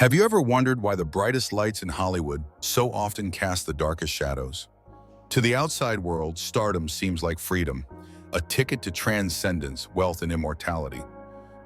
Have you ever wondered why the brightest lights in Hollywood so often cast the darkest shadows? To the outside world, stardom seems like freedom, a ticket to transcendence, wealth, and immortality.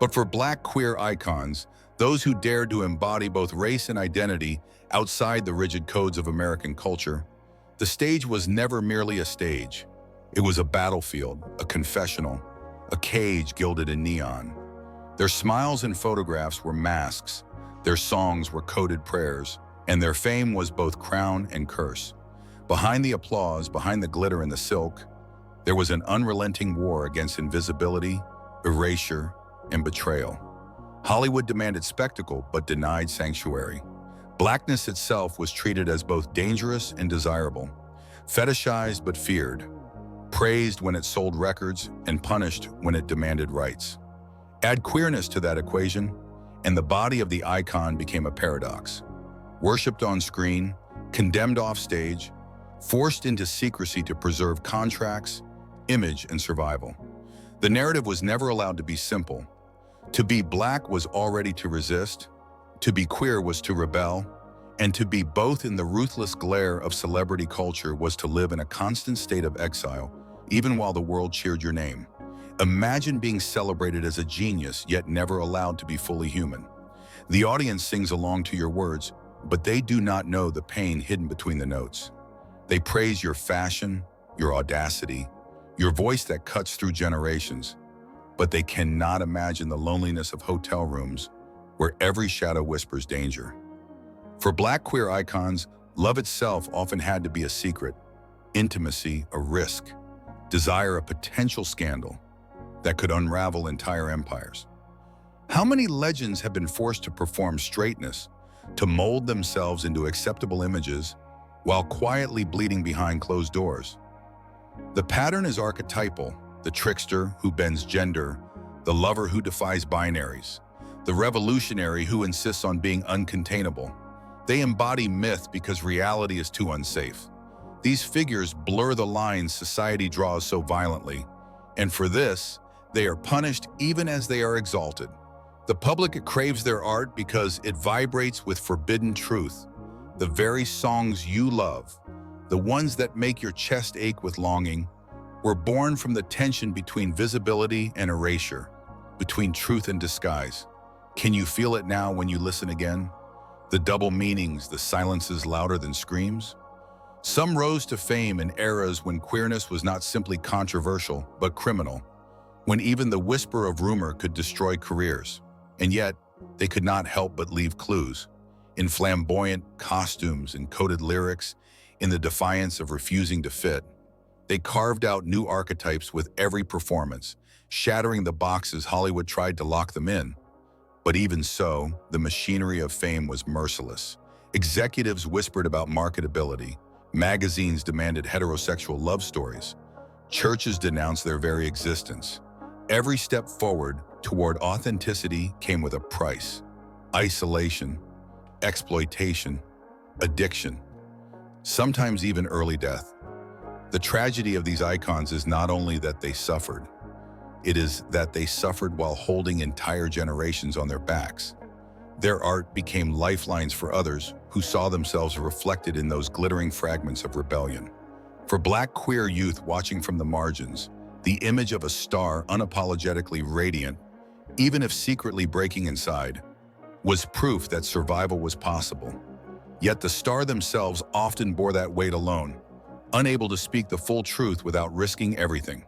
But for Black queer icons, those who dared to embody both race and identity outside the rigid codes of American culture, the stage was never merely a stage. It was a battlefield, a confessional, a cage gilded in neon. Their smiles and photographs were masks, their songs were coded prayers, and their fame was both crown and curse. Behind the applause, behind the glitter and the silk, there was an unrelenting war against invisibility, erasure, and betrayal. Hollywood demanded spectacle but denied sanctuary. Blackness itself was treated as both dangerous and desirable, fetishized but feared, praised when it sold records and punished when it demanded rights. Add queerness to that equation, and the body of the icon became a paradox. Worshipped on screen, condemned off stage, forced into secrecy to preserve contracts, image, and survival. The narrative was never allowed to be simple. To be Black was already to resist, to be queer was to rebel, and to be both in the ruthless glare of celebrity culture was to live in a constant state of exile, even while the world cheered your name. Imagine being celebrated as a genius, yet never allowed to be fully human. The audience sings along to your words, but they do not know the pain hidden between the notes. They praise your fashion, your audacity, your voice that cuts through generations, but they cannot imagine the loneliness of hotel rooms where every shadow whispers danger. For Black queer icons, love itself often had to be a secret, intimacy a risk, desire a potential scandal that could unravel entire empires. How many legends have been forced to perform straightness, to mold themselves into acceptable images, while quietly bleeding behind closed doors? The pattern is archetypal: the trickster who bends gender, the lover who defies binaries, the revolutionary who insists on being uncontainable. They embody myth because reality is too unsafe. These figures blur the lines society draws so violently, and for this, they are punished even as they are exalted. The public craves their art because it vibrates with forbidden truth. The very songs you love, the ones that make your chest ache with longing, were born from the tension between visibility and erasure, between truth and disguise. Can you feel it now when you listen again? The double meanings, the silences louder than screams? Some rose to fame in eras when queerness was not simply controversial, but criminal, when even the whisper of rumor could destroy careers. And yet, they could not help but leave clues. In flamboyant costumes and coded lyrics, in the defiance of refusing to fit. They carved out new archetypes with every performance, shattering the boxes Hollywood tried to lock them in. But even so, the machinery of fame was merciless. Executives whispered about marketability. Magazines demanded heterosexual love stories. Churches denounced their very existence. Every step forward toward authenticity came with a price: isolation, exploitation, addiction, sometimes even early death. The tragedy of these icons is not only that they suffered, it is that they suffered while holding entire generations on their backs. Their art became lifelines for others who saw themselves reflected in those glittering fragments of rebellion. For Black queer youth watching from the margins, the image of a star unapologetically radiant, even if secretly breaking inside, was proof that survival was possible. Yet the star themselves often bore that weight alone, unable to speak the full truth without risking everything.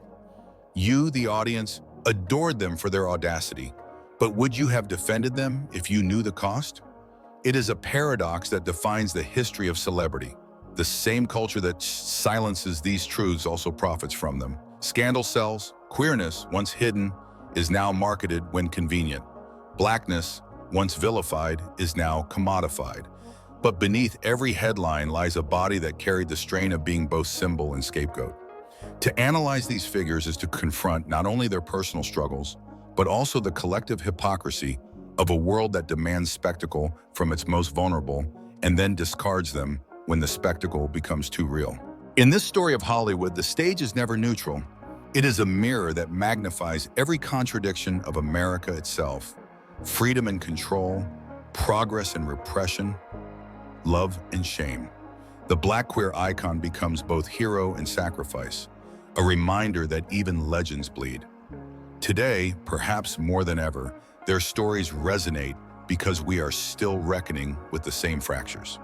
You, the audience, adored them for their audacity, but would you have defended them if you knew the cost? It is a paradox that defines the history of celebrity. The same culture that silences these truths also profits from them. Scandal sells. Queerness, once hidden, is now marketed when convenient. Blackness, once vilified, is now commodified. But beneath every headline lies a body that carried the strain of being both symbol and scapegoat. To analyze these figures is to confront not only their personal struggles, but also the collective hypocrisy of a world that demands spectacle from its most vulnerable and then discards them when the spectacle becomes too real. In this story of Hollywood, the stage is never neutral. It is a mirror that magnifies every contradiction of America itself: freedom and control, progress and repression, love and shame. The Black queer icon becomes both hero and sacrifice, a reminder that even legends bleed. Today, perhaps more than ever, their stories resonate because we are still reckoning with the same fractures.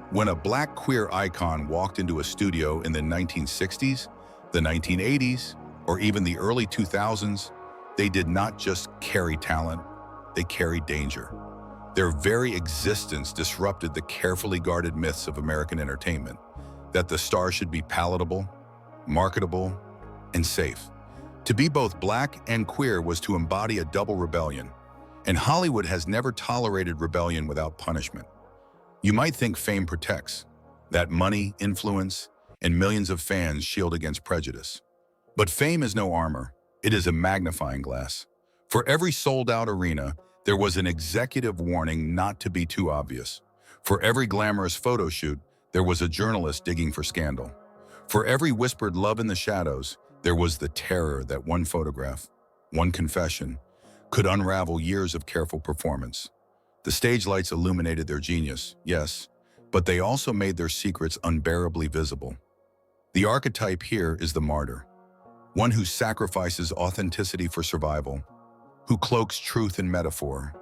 When a Black queer icon walked into a studio in the 1960s, the 1980s, or even the early 2000s, they did not just carry talent, they carried danger. Their very existence disrupted the carefully guarded myths of American entertainment, that the star should be palatable, marketable, and safe. To be both Black and queer was to embody a double rebellion, and Hollywood has never tolerated rebellion without punishment. You might think fame protects, that money, influence, and millions of fans shield against prejudice. But fame is no armor, it is a magnifying glass. For every sold-out arena, there was an executive warning not to be too obvious. For every glamorous photo shoot, there was a journalist digging for scandal. For every whispered love in the shadows, there was the terror that one photograph, one confession, could unravel years of careful performance. The stage lights illuminated their genius, yes, but they also made their secrets unbearably visible. The archetype here is the martyr, one who sacrifices authenticity for survival, who cloaks truth in metaphor,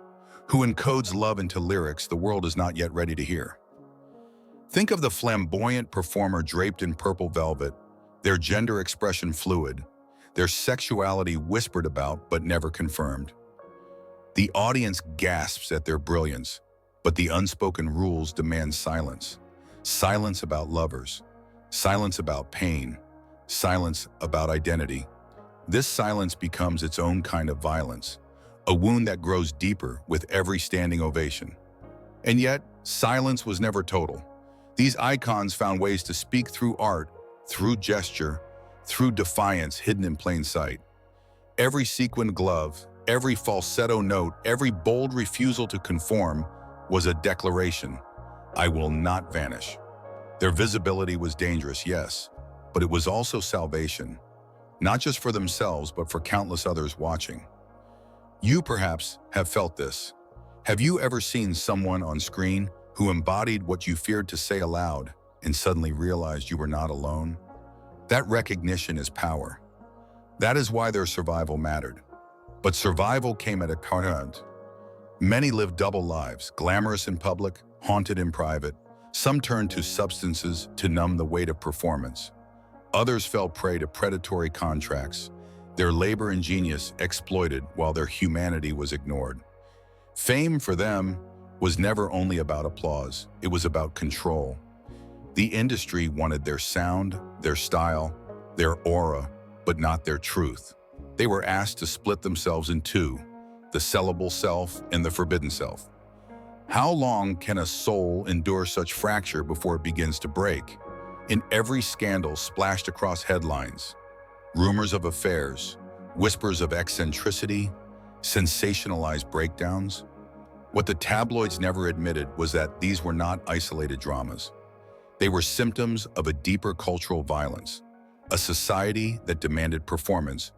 who encodes love into lyrics the world is not yet ready to hear. Think of the flamboyant performer draped in purple velvet, their gender expression fluid, their sexuality whispered about but never confirmed. The audience gasps at their brilliance, but the unspoken rules demand silence. Silence about lovers, silence about pain, silence about identity. This silence becomes its own kind of violence, a wound that grows deeper with every standing ovation. And yet, silence was never total. These icons found ways to speak through art, through gesture, through defiance hidden in plain sight. Every sequined glove, every falsetto note, every bold refusal to conform was a declaration: I will not vanish. Their visibility was dangerous, yes, but it was also salvation, not just for themselves, but for countless others watching. You perhaps have felt this. Have you ever seen someone on screen who embodied what you feared to say aloud and suddenly realized you were not alone? That recognition is power. That is why their survival mattered. But survival came at a cost. Many lived double lives, glamorous in public, haunted in private. Some turned to substances to numb the weight of performance. Others fell prey to predatory contracts, their labor and genius exploited while their humanity was ignored. Fame for them was never only about applause, it was about control. The industry wanted their sound, their style, their aura, but not their truth. They were asked to split themselves in two, the sellable self and the forbidden self. How long can a soul endure such fracture before it begins to break? In every scandal splashed across headlines, rumors of affairs, whispers of eccentricity, sensationalized breakdowns. What the tabloids never admitted was that these were not isolated dramas. They were symptoms of a deeper cultural violence, a society that demanded performance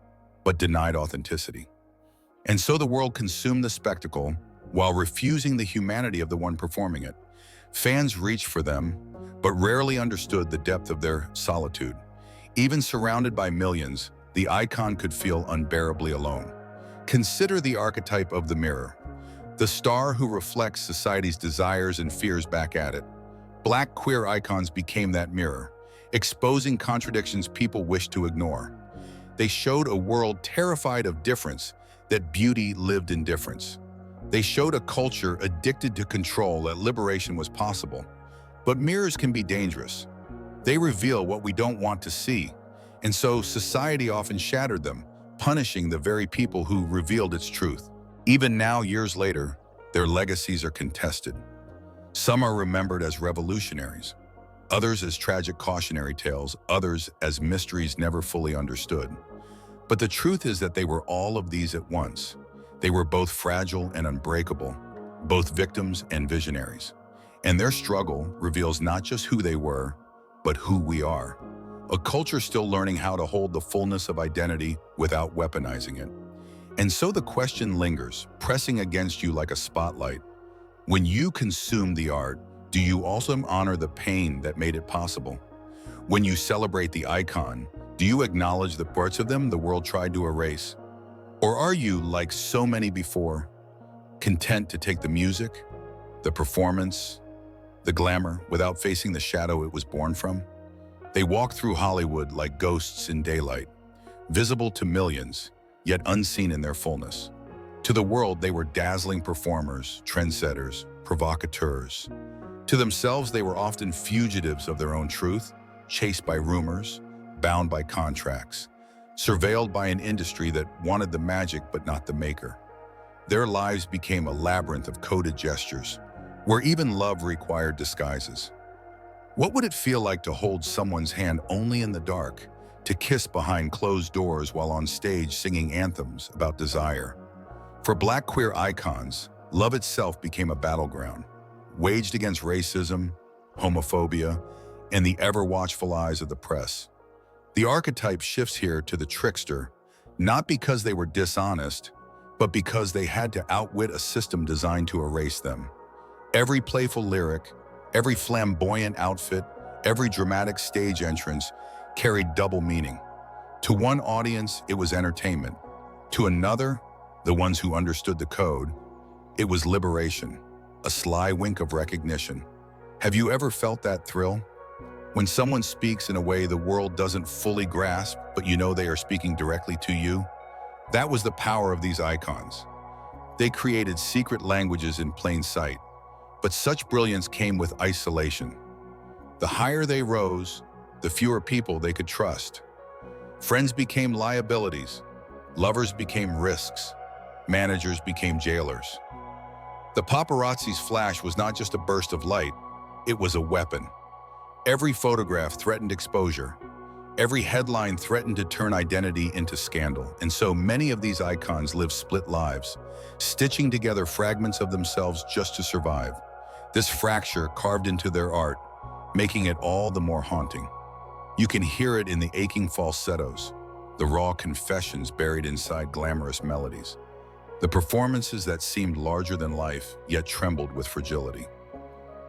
but denied authenticity. And so the world consumed the spectacle while refusing the humanity of the one performing it. Fans reached for them, but rarely understood the depth of their solitude. Even surrounded by millions, the icon could feel unbearably alone. Consider the archetype of the mirror, the star who reflects society's desires and fears back at it. Black queer icons became that mirror, exposing contradictions people wished to ignore. They showed a world terrified of difference, that beauty lived in difference. They showed a culture addicted to control, that liberation was possible. But mirrors can be dangerous. They reveal what we don't want to see, and so society often shattered them, punishing the very people who revealed its truth. Even now, years later, their legacies are contested. Some are remembered as revolutionaries, others as tragic cautionary tales, others as mysteries never fully understood. But the truth is that they were all of these at once. They were both fragile and unbreakable, both victims and visionaries. And their struggle reveals not just who they were, but who we are. A culture still learning how to hold the fullness of identity without weaponizing it. And so the question lingers, pressing against you like a spotlight. When you consume the art, do you also honor the pain that made it possible? When you celebrate the icon, do you acknowledge the parts of them the world tried to erase? Or are you, like so many before, content to take the music, the performance, the glamour, without facing the shadow it was born from? They walk through Hollywood like ghosts in daylight, visible to millions, yet unseen in their fullness. To the world, they were dazzling performers, trendsetters, provocateurs. To themselves, they were often fugitives of their own truth, chased by rumors, bound by contracts, surveilled by an industry that wanted the magic but not the maker. Their lives became a labyrinth of coded gestures, where even love required disguises. What would it feel like to hold someone's hand only in the dark, to kiss behind closed doors while on stage singing anthems about desire? For Black queer icons, love itself became a battleground, waged against racism, homophobia, and the ever-watchful eyes of the press. The archetype shifts here to the trickster, not because they were dishonest, but because they had to outwit a system designed to erase them. Every playful lyric, every flamboyant outfit, every dramatic stage entrance carried double meaning. To one audience, it was entertainment. To another, the ones who understood the code, it was liberation, a sly wink of recognition. Have you ever felt that thrill? When someone speaks in a way the world doesn't fully grasp, but you know they are speaking directly to you? That was the power of these icons. They created secret languages in plain sight, but such brilliance came with isolation. The higher they rose, the fewer people they could trust. Friends became liabilities, lovers became risks, managers became jailers. The paparazzi's flash was not just a burst of light, it was a weapon. Every photograph threatened exposure. Every headline threatened to turn identity into scandal. And so many of these icons lived split lives, stitching together fragments of themselves just to survive. This fracture carved into their art, making it all the more haunting. You can hear it in the aching falsettos, the raw confessions buried inside glamorous melodies, the performances that seemed larger than life, yet trembled with fragility.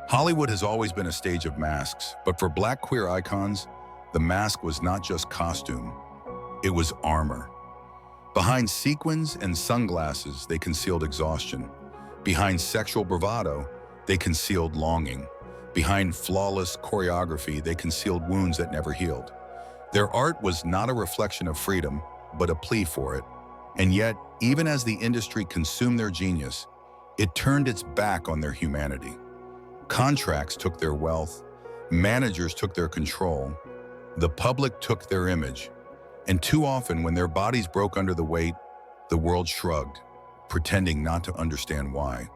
Hollywood has always been a stage of masks, but for Black queer icons, the mask was not just costume, it was armor. Behind sequins and sunglasses, they concealed exhaustion. Behind sexual bravado, they concealed longing. Behind flawless choreography, they concealed wounds that never healed. Their art was not a reflection of freedom, but a plea for it. And yet, even as the industry consumed their genius, it turned its back on their humanity. Contracts took their wealth, managers took their control, the public took their image. And too often, when their bodies broke under the weight, the world shrugged, pretending not to understand why.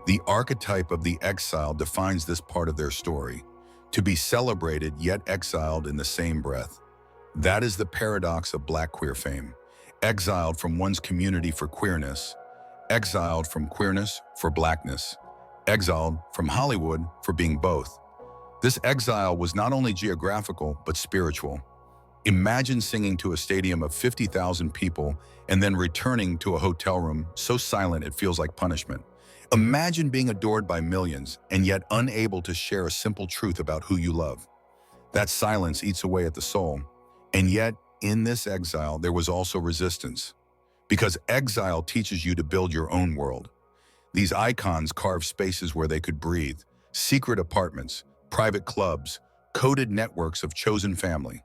The archetype of the exile defines this part of their story, to be celebrated yet exiled in the same breath. That is the paradox of Black queer fame. Exiled from one's community for queerness, exiled from queerness for Blackness, exiled from Hollywood for being both. This exile was not only geographical, but spiritual. Imagine singing to a stadium of 50,000 people and then returning to a hotel room so silent it feels like punishment. Imagine being adored by millions and yet unable to share a simple truth about who you love. That silence eats away at the soul. And yet, in this exile, there was also resistance. Because exile teaches you to build your own world. These icons carved spaces where they could breathe, secret apartments, private clubs, coded networks of chosen family.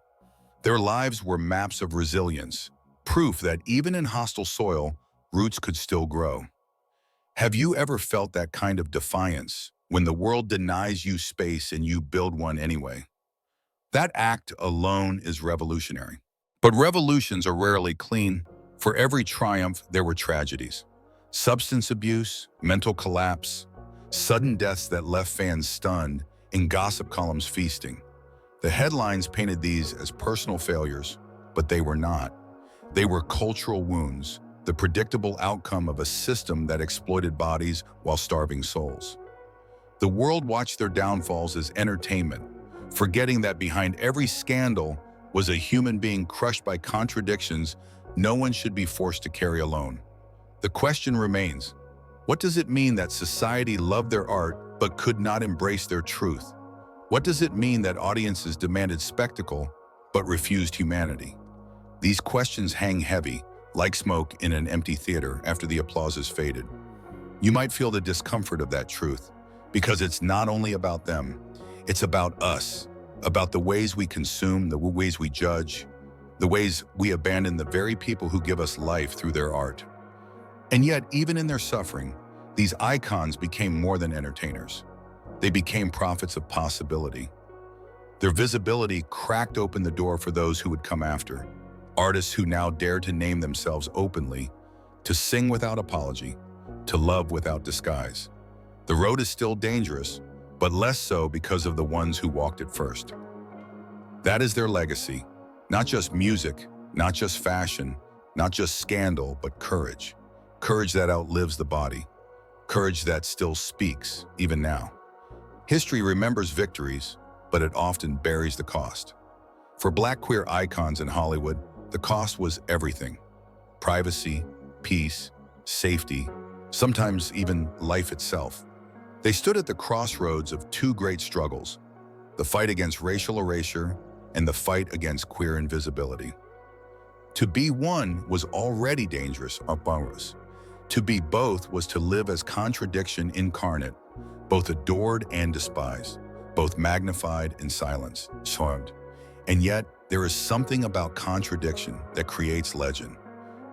Their lives were maps of resilience, proof that even in hostile soil, roots could still grow. Have you ever felt that kind of defiance, when the world denies you space and you build one anyway? That act alone is revolutionary. But revolutions are rarely clean. For every triumph, there were tragedies. Substance abuse, mental collapse, sudden deaths that left fans stunned, and gossip columns feasting. The headlines painted these as personal failures, but they were not. They were cultural wounds, the predictable outcome of a system that exploited bodies while starving souls. The world watched their downfalls as entertainment, forgetting that behind every scandal was a human being crushed by contradictions no one should be forced to carry alone. The question remains, What does it mean that society loved their art but could not embrace their truth? What does it mean that audiences demanded spectacle but refused humanity? These questions hang heavy, like smoke in an empty theater after the applause has faded. You might feel the discomfort of that truth, because it's not only about them, it's about us, about the ways we consume, the ways we judge, the ways we abandon the very people who give us life through their art. And yet, even in their suffering, these icons became more than entertainers. They became prophets of possibility. Their visibility cracked open the door for those who would come after, artists who now dare to name themselves openly, to sing without apology, to love without disguise. The road is still dangerous, but less so because of the ones who walked it first. That is their legacy, not just music, not just fashion, not just scandal, but courage. Courage that outlives the body. Courage that still speaks, even now. History remembers victories, but it often buries the cost. For Black queer icons in Hollywood, the cost was everything. Privacy, peace, safety, sometimes even life itself. They stood at the crossroads of two great struggles, the fight against racial erasure and the fight against queer invisibility. To be one was already dangerous upon us. To be both was to live as contradiction incarnate, both adored and despised, both magnified and silenced, charmed. And yet, there is something about contradiction that creates legend.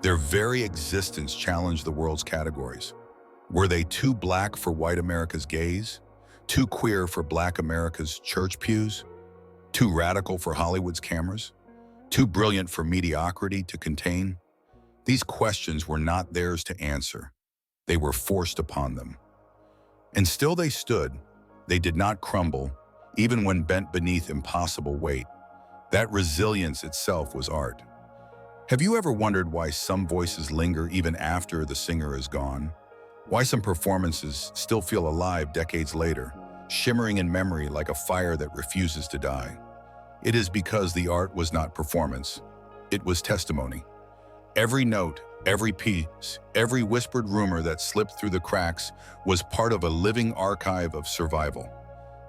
Their very existence challenged the world's categories. Were they too Black for white America's gaze? Too queer for Black America's church pews? Too radical for Hollywood's cameras? Too brilliant for mediocrity to contain? These questions were not theirs to answer. They were forced upon them. And still they stood. They did not crumble, even when bent beneath impossible weight. That resilience itself was art. Have you ever wondered why some voices linger even after the singer is gone? Why some performances still feel alive decades later, shimmering in memory like a fire that refuses to die? It is because the art was not performance. It was testimony. Every note, every piece, every whispered rumor that slipped through the cracks was part of a living archive of survival.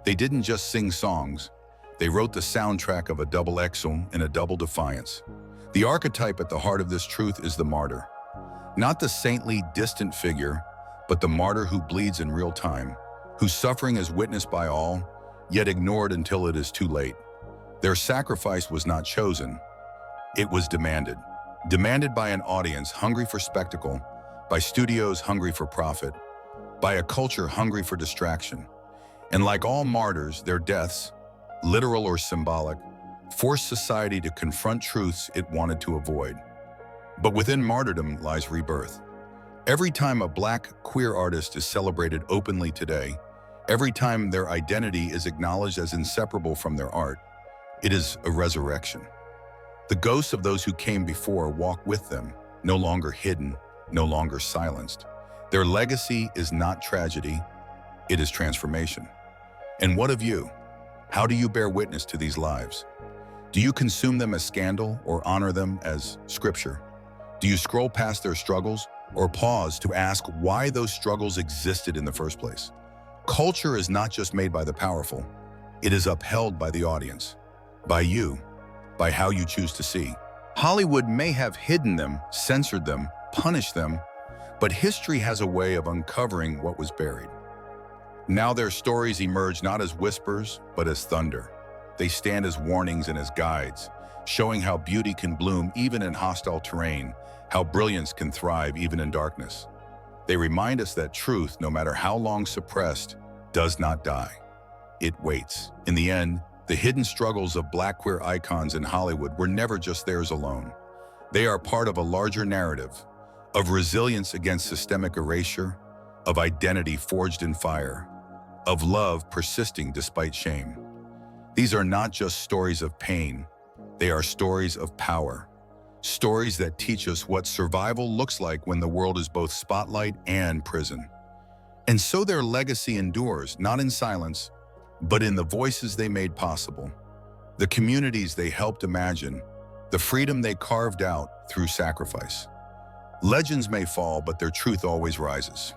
They didn't just sing songs. They wrote the soundtrack of a double exile and a double defiance. The archetype at the heart of this truth is the martyr. Not the saintly, distant figure, but the martyr who bleeds in real time, whose suffering is witnessed by all, yet ignored until it is too late. Their sacrifice was not chosen. It was demanded. Demanded by an audience hungry for spectacle, by studios hungry for profit, by a culture hungry for distraction. And like all martyrs, their deaths, literal or symbolic, forced society to confront truths it wanted to avoid. But within martyrdom lies rebirth. Every time a Black queer artist is celebrated openly today, every time their identity is acknowledged as inseparable from their art, it is a resurrection. The ghosts of those who came before walk with them, no longer hidden, no longer silenced. Their legacy is not tragedy, it is transformation. And what of you? How do you bear witness to these lives? Do you consume them as scandal or honor them as scripture? Do you scroll past their struggles or pause to ask why those struggles existed in the first place? Culture is not just made by the powerful, it is upheld by the audience, by you, by how you choose to see. Hollywood may have hidden them, censored them, punished them, but history has a way of uncovering what was buried. Now their stories emerge not as whispers, but as thunder. They stand as warnings and as guides, showing how beauty can bloom even in hostile terrain, how brilliance can thrive even in darkness. They remind us that truth, no matter how long suppressed, does not die. It waits. In the end, the hidden struggles of Black queer icons in Hollywood were never just theirs alone. They are part of a larger narrative, of resilience against systemic erasure, of identity forged in fire, of love persisting despite shame. These are not just stories of pain, they are stories of power. Stories that teach us what survival looks like when the world is both spotlight and prison. And so their legacy endures, not in silence, but in the voices they made possible, the communities they helped imagine, the freedom they carved out through sacrifice. Legends may fall, but their truth always rises.